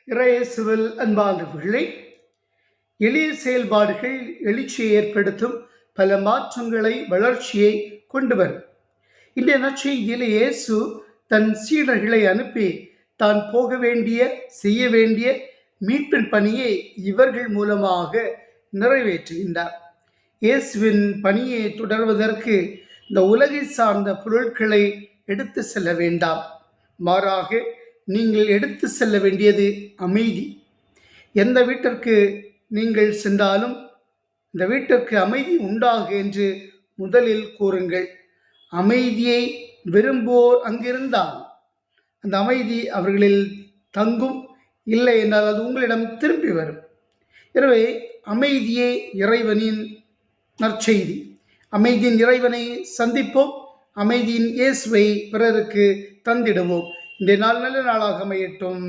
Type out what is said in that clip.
இறையேசுவில் அன்பானவர்களே, எளிய செயல்பாடுகள் எழுச்சியை ஏற்படுத்தும், பல மாற்றங்களை வளர்ச்சியை கொண்டு வரும். இன்றைய நற்செய்தியில் இயேசு தன் சீடர்களை அனுப்பி தான் போக வேண்டிய செய்ய வேண்டிய மீட்பின் பணியை இவர்கள் மூலமாக நிறைவேற்றுகின்றார். இயேசுவின் பணியை தொடர்வதற்கு இந்த உலகை சார்ந்த பொருட்களை எடுத்து செல்ல வேண்டாம், மாறாக நீங்கள் எடுத்து செல்ல வேண்டியது அமைதி. எந்த வீட்டிற்கு நீங்கள் சென்றாலும் இந்த வீட்டிற்கு அமைதி உண்டாக என்று முதலில் கூறுங்கள். அமைதியை விரும்புவோர் அங்கிருந்தால் அந்த அமைதி அவர்களில் தங்கும், இல்லை என்றால் அது உங்களிடம் திரும்பி வரும். எனவே அமைதியே இறைவனின் நற்செய்தி. அமைதியின் இறைவனை சந்திப்போம், அமைதியின் இயேசுவை பிறருக்கு தந்திடுவோம். இந்த நாள் நல்ல நாளாக அமையட்டும்.